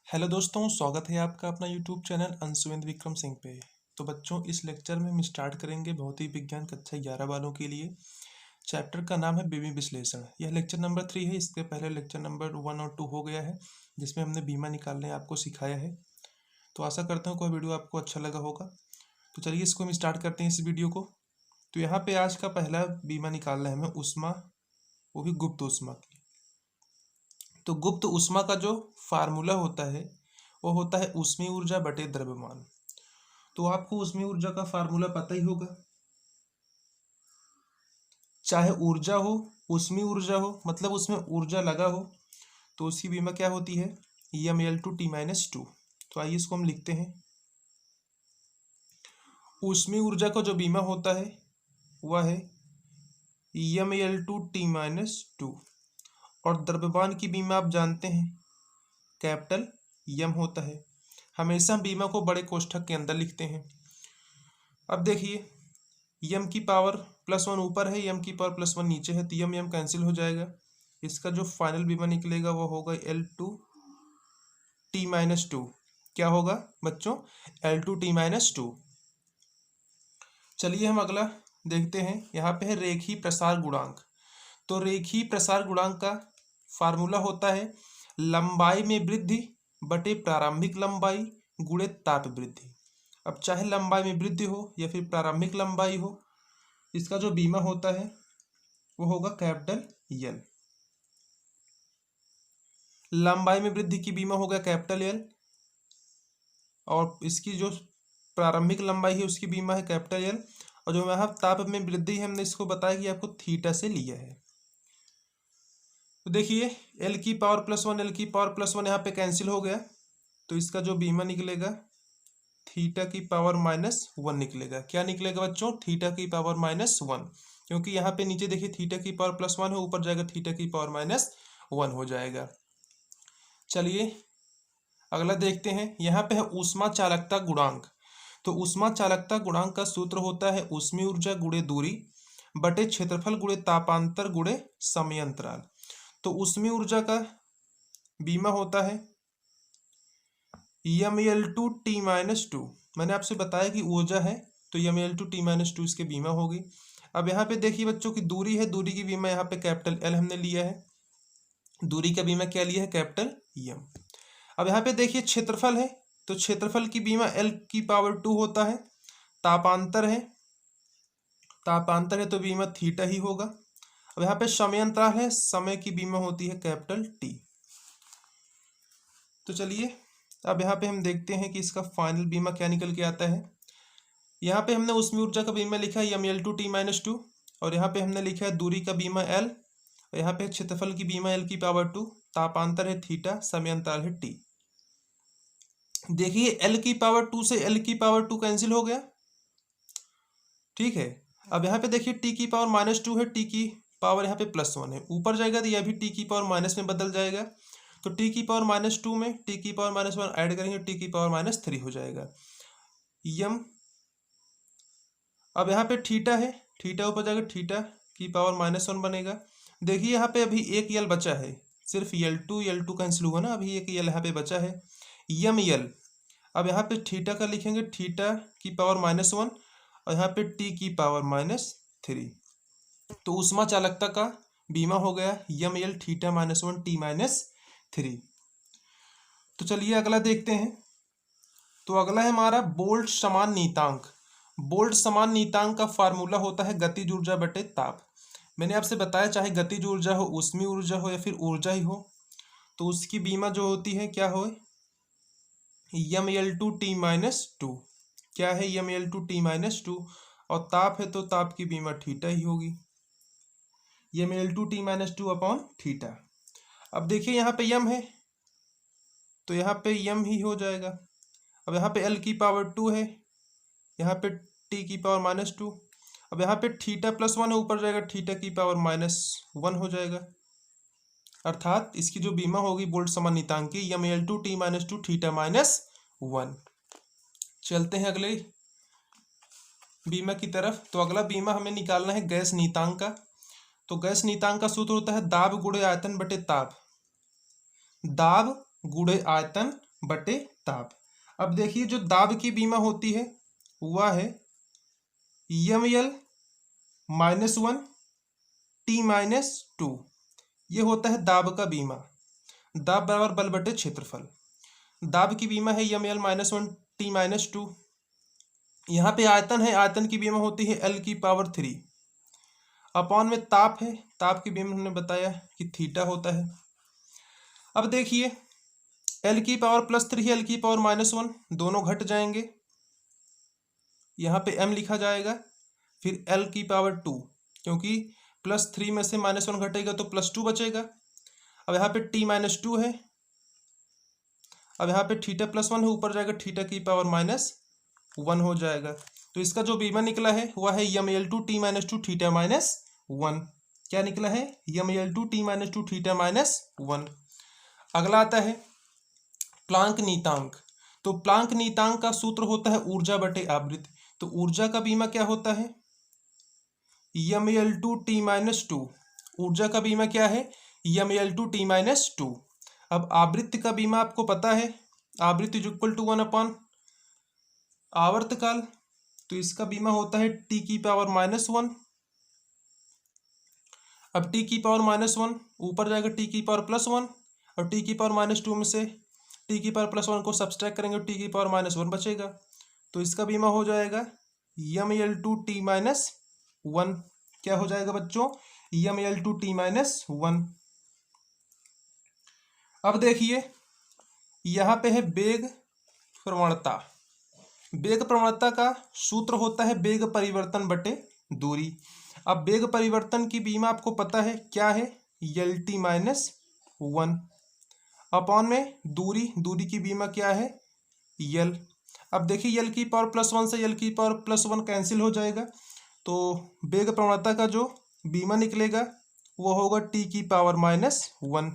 Hello दोस्तों, स्वागत है आपका अपना यूट्यूब चैनल अंशुवेंद्र विक्रम सिंह पे। तो बच्चों, इस लेक्चर में हम स्टार्ट करेंगे भौतिक विज्ञान कक्षा 11 वालों के लिए। चैप्टर का नाम है बीमी विश्लेषण। यह लेक्चर नंबर 3 है। इसके पहले लेक्चर नंबर 1 और 2 हो गया है, जिसमें हमने बीमा निकालने आपको सिखाया है। तो आशा करता हूँ कोई वीडियो आपको अच्छा लगा होगा। तो चलिए इसको हम स्टार्ट करते हैं, इस वीडियो को। तो यहाँ पे आज का पहला बीमा निकालना है हमें ऊष्मा, वो भी गुप्त ऊष्मा की। तो गुप्त ऊष्मा का जो फार्मूला होता है वो होता है ऊष्मीय ऊर्जा बटे द्रव्यमान। तो आपको ऊष्मीय ऊर्जा का फार्मूला पता ही होगा। चाहे ऊर्जा हो, ऊष्मीय ऊर्जा हो, मतलब उसमें ऊर्जा लगा हो, तो उसकी बीमा क्या होती है, EmL2T-2। तो आइए इसको हम लिखते हैं। ऊष्मीय ऊर्जा का जो बीमा होता है वह है EmL2T-2, और द्रव्यमान की बीमा आप जानते हैं कैपिटल यम होता है। हमेशा बीमा को बड़े कोष्ठक के अंदर लिखते हैं। अब देखिए, यम की पावर +1 ऊपर है, यम की पावर +1 नीचे है, तो यम कैंसिल हो जाएगा। इसका जो फाइनल बीमा निकलेगा वो होगा L2T-2। क्या होगा बच्चों, L2T-2। चलिए हम अगला देखते हैं। यहाँ पे है रेखीय प्रसार गुणांक। तो रेखीय प्रसार गुणांक का फार्मूला होता है लंबाई में वृद्धि बटे प्रारंभिक लंबाई गुणे ताप वृद्धि। अब चाहे लंबाई में वृद्धि हो या फिर प्रारंभिक लंबाई हो, इसका जो बीमा होता है वो होगा कैपिटल यल। लंबाई में वृद्धि की बीमा होगा कैपिटल यल, और इसकी जो प्रारंभिक लंबाई है उसकी बीमा है कैपिटल यल, और जो यहाँ ताप में वृद्धि है हमने इसको बताया कि आपको थीटा से लिया है। तो देखिए, L की पावर +1 L की पावर +1 यहाँ पे कैंसिल हो गया, तो इसका जो बीमा निकलेगा थीटा की पावर -1 निकलेगा। क्या निकलेगा बच्चों, थीटा की पावर -1, क्योंकि यहाँ पे नीचे देखिए थीटा की पावर +1 है, ऊपर जाएगा थीटा की पावर -1 हो जाएगा। चलिए अगला देखते हैं। यहाँ पे है ऊष्मा चालकता गुणांक। तो ऊष्मा चालकता गुणांक का सूत्र होता है ऊष्मीय ऊर्जा गुणे दूरी बटे क्षेत्रफल गुणे तापांतर गुणे समय अंतराल। तो ऊष्मीय ऊर्जा का बीमा होता है EmL2T-2। मैंने आपसे बताया कि ऊर्जा है, तो EmL2T-2 इसके बीमा होगी। अब यहाँ पे देखिए बच्चों की दूरी है, दूरी की बीमा यहाँ पे कैपिटल L हमने लिया है। दूरी का बीमा क्या लिया है, कैपिटल M। अब यहाँ पे देखिए क्षेत्रफल है, तो क्षेत्रफल की बीमा L की पावर 2 होता है। तापांतर है, तापांतर है तो बीमा थीटा ही होगा। अब यहाँ पे समय अंतराल है, समय की बीमा होती है कैपिटल T। तो चलिए अब यहाँ पे हम देखते हैं कि इसका फाइनल बीमा क्या निकल के आता है। यहाँ पे हमने ऊष्मीय ऊर्जा का बीमा लिखा है EmL2T-2, और यहाँ पे हमने लिखा है दूरी का बीमा L, और यहाँ पे क्षेत्रफल की बीमा L की पावर 2, तापांतर है थीटा, समय अंतराल है T। देखिए L की पावर 2 से L की पावर 2 कैंसिल हो गया, ठीक है। अब यहाँ पे देखिए T की पावर -2 है, T की पावर यहाँ पे +1 है, ऊपर जाएगा तो यह भी T की पावर माइनस में बदल जाएगा। तो T की पावर -2 में T की पावर -1 ऐड करेंगे, T की पावर -3 हो जाएगा यम। अब यहाँ पे थीटा है, थीटा ऊपर जाएगा, थीटा की पावर -1 बनेगा। देखिए यहाँ पे अभी एक यल बचा है, सिर्फ L2 कैंसिल हुआ ना, अभी एक यल यहाँ पे बचा है EmL। अब यहाँ पे थीटा का लिखेंगे, थीटा की पावर -1, और यहाँ पे T की पावर -3। तो ऊष्मा चालकता का बीमा हो गया EmL थीटा -1 T-3। तो चलिए अगला देखते हैं। तो अगला है हमारा बोल्ट समान नीयतांक। बोल्ट समान नीयतांक का फार्मूला होता है गतिज ऊर्जा बटे ताप। मैंने आपसे बताया चाहे गतिज ऊर्जा हो, ऊष्मीय ऊर्जा हो या फिर ऊर्जा ही हो, तो उसकी बीमा जो होती है क्या हो, EmL2T-2। क्या है, EmL2T-2, और ताप है तो ताप की बीमा थीटा ही होगी, EmL2T-2 अपॉन थीटा। अब देखिए यहाँ पे यम है, तो यहाँ पे यम ही हो जाएगा। अब यहाँ पे L की पावर 2 है, यहाँ पे T की पावर -2। अब यहाँ पे थीटा +1 है, ऊपर जाएगा थीटा की पावर -1 हो जाएगा। अर्थात इसकी जो बीमा होगी बोल्ट समान नीयतांक की EmL2T-2 थीटा -1। चलते हैं अगले बीमा की तरफ। तो अगला बीमा हमें निकालना है गैस नीयतांक का। तो गैस नीयतांक का सूत्र होता है दाब गुणे आयतन बटे ताप। दाब गुणे आयतन बटे ताप। अब देखिए जो दाब की बीमा होती है वह है ml -1 T-2। ये होता है दाब का बीमा। दाब बराबर बल बटे क्षेत्रफल। दाब की बीमा है ml -1 T-2। यहाँ पे आयतन है, आयतन की बीमा होती है L⁻3। अपॉन में ताप है, ताप की बीमा हमने बताया कि थीटा होता है। अब देखिए L⁻+3 L⁻−1 दोनों घट जाएंगे, यहाँ पे m लिखा जाएगा, फिर L⁻2 क्योंकि +3 में से -1 घटेगा तो +2 बचेगा। अब यहाँ पे T-2 है, अब यहाँ पे θ+1 है, ऊपर जाएगा θ⁻−1 हो जाएगा। तो इसका जो बीमा निकला है वह है ml2 T-2 θ-1। क्या निकला है? ml2 T-2 θ-1। अगला आता है प्लांक नीतांक। तो प्लांक नीतांक का सूत्र होता है ऊर्जा बटे आवृत्ति। तो ऊर्जा का बीमा क्या होता है? ml2 T-2। ऊर्जा का बीमा क्या है? ml2 T-2। अब आवृत्ति का बीमा आपको पता है, आवृत्ति = 1/, आवर्तकाल। तो इसका बीमा होता है T⁻−1। अब T⁻−1 ऊपर जाएगा T⁻+1 और T⁻−2 में से T⁻+1 को सब्सट्रैक्ट करेंगे T⁻−1 बचेगा। तो इसका बीमा हो जाएगा ml2 T-1। क्या हो जाएगा बच्चों? ml2 T-1। अब देखिए यहाँ पे है वेग प्रवणता। वेग प्रवणता का सूत्र होता है वेग परिवर्तन बटे दूरी। अब वेग परिवर्तन की बीमा आपको पता है क्या है? L⁻1 अपॉन में दूरी की बीमा क्या है? L। अब देखिए L⁻+1 से L⁻+1 कैंसिल हो जाएगा, तो वेग प्रवणता का जो बीमा निकलेगा वो होगा T⁻−1।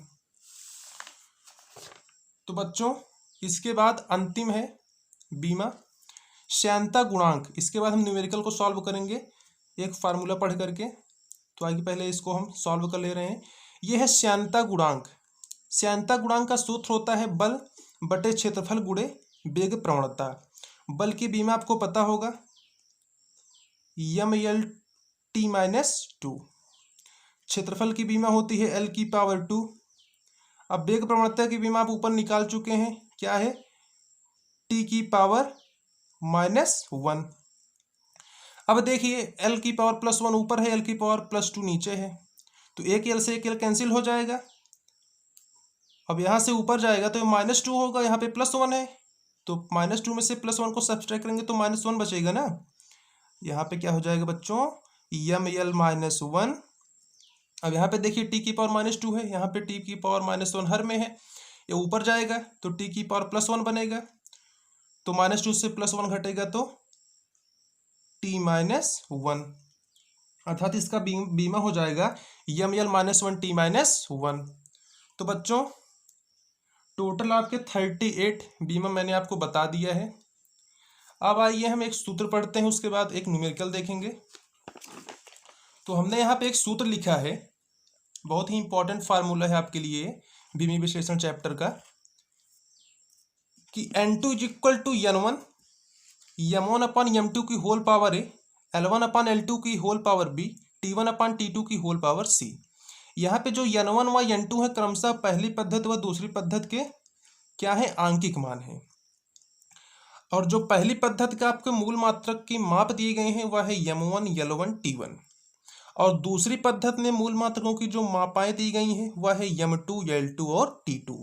तो बच्चों इसके बाद अंतिम है बीमा श्यानता गुणांक। इसके बाद हम न्यूमेरिकल को सॉल्व करेंगे एक फार्मूला पढ़ करके। तो आगे पहले इसको हम सॉल्व कर ले रहे हैं। ये है श्यानता गुणांक। श्यानता गुणांक का सूत्र होता है बल बटे क्षेत्रफल गुणे वेग प्रवणता। बल की बीमा आपको पता होगा ml⁻2। क्षेत्रफल की बीमा होती है L⁻2। अब वेग प्रवणता की बीमा आप ऊपर निकाल चुके हैं, क्या है? T⁻−1। अब देखिए L⁻+1 ऊपर है, L⁻+2 नीचे है, तो एक L से एक L कैंसिल हो जाएगा। अब यहाँ से ऊपर जाएगा तो -2 होगा, यहाँ पे +1 है, तो -2 में से +1 को सब्सट्रैक्ट करेंगे तो -1 बचेगा ना। यहाँ पे क्या हो जाएगा बच्चों? ml-1। अब यहाँ पे देखिए T⁻−2 है, यहाँ पे T⁻−1 हर में है, ये ऊपर जाएगा तो T⁻+1 बनेगा, तो -2 से +1 घटेगा तो T-1, अर्थात इसका बीमा हो जाएगा ml-1 T-1। तो बच्चों टोटल आपके 38 बीमा मैंने आपको बता दिया है। अब आइए हम एक सूत्र पढ़ते हैं, उसके बाद एक न्यूमेरिकल देखेंगे। तो हमने यहाँ पे एक सूत्र लिखा है, बहुत ही इंपॉर्टेंट फार्मूला है आपके लिए बीमी विश्लेषण चैप्टर का, कि N2 = N1 m1/m2 की होल पावर a, L1/L2 की होल पावर b, T1/T2 की होल पावर c। यहाँ पे जो N1 व N2 है क्रमशः पहली पद्धति व दूसरी पद्धति के क्या है? आंकिक मान है। और जो पहली पद्धति का आपके मूल मात्रक की माप दिए गए हैं वह है m1 L1 T1, और दूसरी पद्धति में मूल मात्रकों की जो मापाएं दी गई हैं वह है m2 L2 और T2।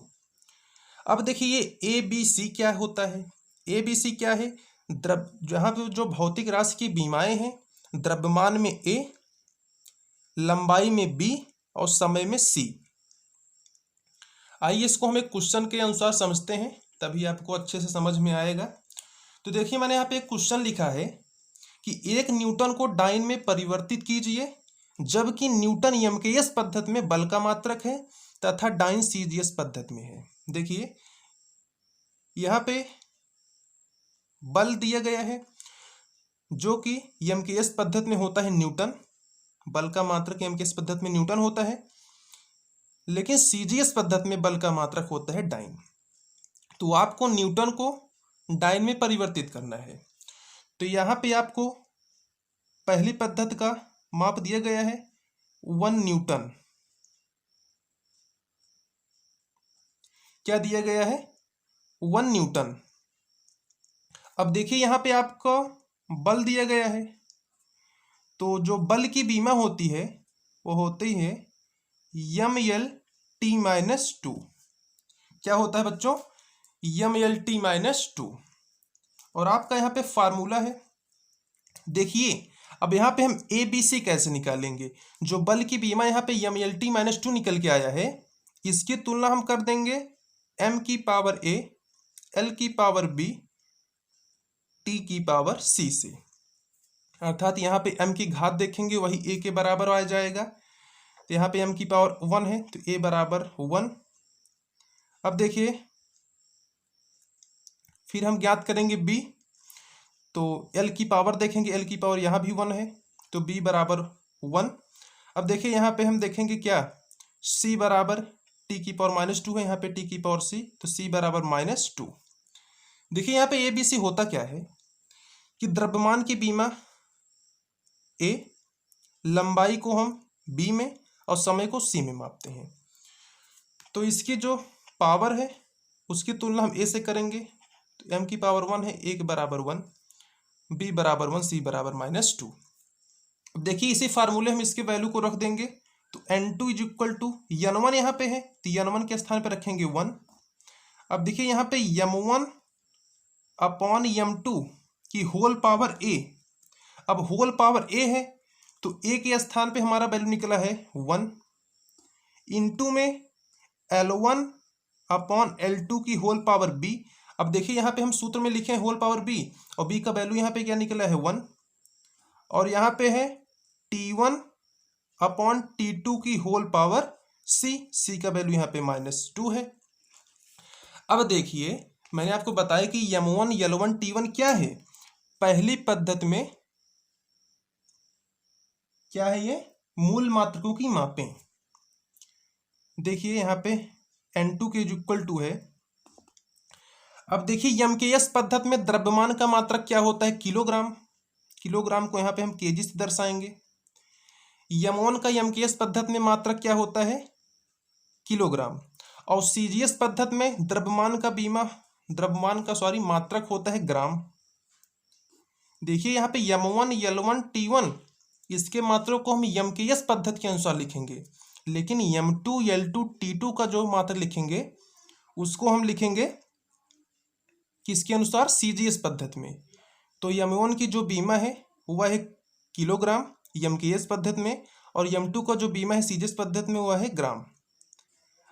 अब देखिए ये ABC क्या होता है? ABC क्या है? जहाँ पे जो भौतिक राशि की बीमाएं हैं, द्रव्यमान में A, लंबाई में B और समय में C। आइए इसको हम एक क्वेश्चन के अनुसार समझते हैं, तभी आपको अच्छे से समझ में आएगा। तो देखिए मैंने यहाँ पे एक क्वेश्चन लिखा है कि 1 न्यूटन को डाइन में परिवर्तित कीजिए जबकि न्यूटन यमकेएस पद्धति में बल का मात्रक है तथा डाइन सीजीएस पद्धति में है। देखिए यहाँ पे बल दिया गया है जो कि यमकेएस पद्धति में होता है न्यूटन, बल का मात्रक यमकेएस पद्धति में न्यूटन होता है, लेकिन सीजीएस पद्धति में बल का मात्रक होता है डाइन। तो आपको न्यूटन को डाइन में परिवर्तित करना है। तो यहाँ पे आपको पहली पद्धति का माप दिया गया है 1 न्यूटन। क्या दिया गया है? 1 न्यूटन। अब देखिए यहाँ पे आपका बल दिया गया है, तो जो बल की बीमा होती है वो होती है mL_t-2। क्या होता है बच्चों? mL_t-2। और आपका यहाँ पे फार्मूला है, देखिए अब यहाँ पे हम ए बी सी कैसे निकालेंगे। जो बल की बीमा यहाँ पे mL_t-2 निकल के आया है, इसकी तुलना हम कर देंगे m⁴ l⁴b t⁴c से। अर्थात यहाँ पे m की घात देखेंगे वही a के बराबर आ जाएगा। तो यहाँ पे m⁴ 1 है तो a बराबर 1। अब देखिए फिर हम ज्ञात करेंगे b, तो l की पावर देखेंगे, l की पावर यहाँ भी 1 है तो b बराबर 1। अब देखिए यहाँ पे हम देखेंगे क्या, c बराबर t⁻⁻2 है, यहाँ पे t⁻c तो c बराबर -2। देखिए यहाँ पे a b c होता क्या है कि द्रव्यमान की बीमा a, लंबाई को हम b में और समय को c में मापते हैं। तो इसकी जो पावर है उसकी तुलना हम a से करेंगे, तो m⁴ 1 है, a के बराबर 1, b बराबर 1, c बराबर -2। अब देखिए इसी फार्मूले हम इसके वैल्यू को रख देंगे, तो n2 = n1 यहाँ पे है तो n1 के स्थान पे रखेंगे 1। अब देखिए यहाँ पे m1/m2 की होल पावर a। अब होल पावर a है तो a के स्थान पे हमारा वैल्यू निकला है 1, इंटू में L1/L2 की होल पावर b। अब देखिए यहाँ पे हम सूत्र में लिखे हैं होल पावर b, और b का वैल्यू यहाँ पे क्या निकला है 1, और यहाँ पे है T1/T2 की होल पावर c का वैल्यू यहाँ पे -2 है। अब देखिए मैंने आपको बताया कि m1 L1 T1 क्या है। पहली पद्धति में क्या है, ये मूल मात्रकों की मापें। देखिए यहाँ पे n2 के = है। अब देखिए m_s पद्धति में द्रव्यमान का मात्रक क्या होता है, किलोग्राम। किलोग्राम को यहाँ पे हम kg से दर्शाएंगे। m1 का m_s पद्धति में मात्रक क्या होता है, किलोग्राम। और CGS पद्धति में द्रव्यमान का मात्रक होता है ग्राम। देखिए यहाँ पे m1 L1 T1 इसके मात्रक को हम m_s पद्धति के अनुसार लिखेंगे, लेकिन m2 L2 T2 का जो मात्रक लिखेंगे उसको हम लिखेंगे किसके अनुसार, CGS पद्धति में। तो m1 की जो बीमा है वह है किलोग्राम m_s पद्धति में, और m2 का जो बीमा है CGS पद्धति में वह है ग्राम।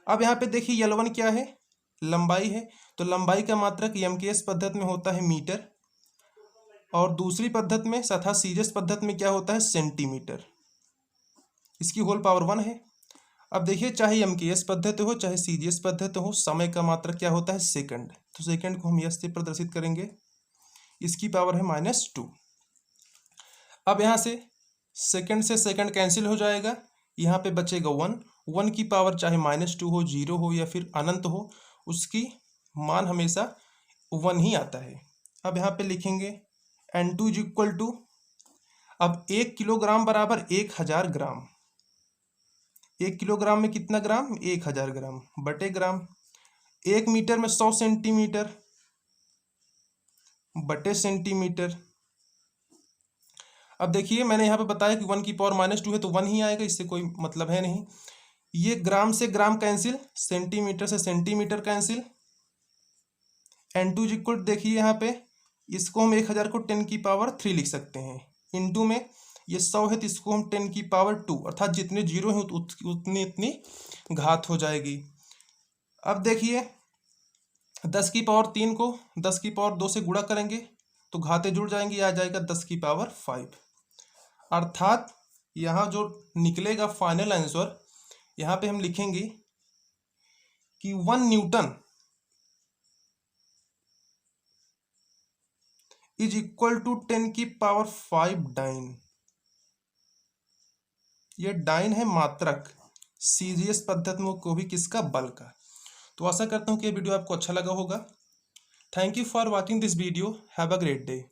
अब यहाँ पे देखिए L1 क्या है, लंबाई है, तो लंबाई का मात्रक m_s पद्धति में होता है मीटर, और दूसरी पद्धति में तथा CGS पद्धति में क्या होता है, सेंटीमीटर। इसकी होल पावर 1 है। अब देखिए चाहे m_s पद्धति हो चाहे CGS पद्धति हो, समय का मात्रक क्या होता है, सेकंड। तो सेकंड को हम s से प्रदर्शित करेंगे, इसकी पावर है -2। अब यहाँ से सेकंड से सेकंड कैंसिल हो जाएगा, यहाँ पे बचेगा 1। 1 की पावर चाहे -2 हो, 0 हो या फिर अनंत हो, उसकी मान हमेशा 1 ही आता है। अब यहाँ पे लिखेंगे n2 = अब 1 किलोग्राम बराबर 1000 ग्राम। 1 किलोग्राम में कितना ग्राम, 1000 ग्राम बटे ग्राम। 1 मीटर में 100 सेंटीमीटर बटे सेंटीमीटर। अब देखिए मैंने यहाँ पे बताया कि 1 की पावर -2 है तो 1 ही आएगा, इससे कोई मतलब है नहीं। ये ग्राम से ग्राम कैंसिल, सेंटीमीटर से सेंटीमीटर कैंसिल। n2 = देखिए यहाँ पे इसको हम 1000 को 10⁻³ लिख सकते हैं, इंटू में ये 100 है तो इसको हम 10⁻², अर्थात जितने जीरो हैं उतनी इतनी घात हो जाएगी। अब देखिए 10⁻³ को 10⁻² से गुणा करेंगे तो घातें जुड़ जाएंगी, आ जाएगा 10⁵। अर्थात यहाँ जो निकलेगा फाइनल आंसर, यहाँ पे हम लिखेंगे कि 1 न्यूटन = 10⁵ डाइन। ये डाइन है मात्रक CGS पद्धति में को भी किसका, बल का। तो आशा करता हूँ कि ये वीडियो आपको अच्छा लगा होगा। Thank you for watching this video. Have a great day.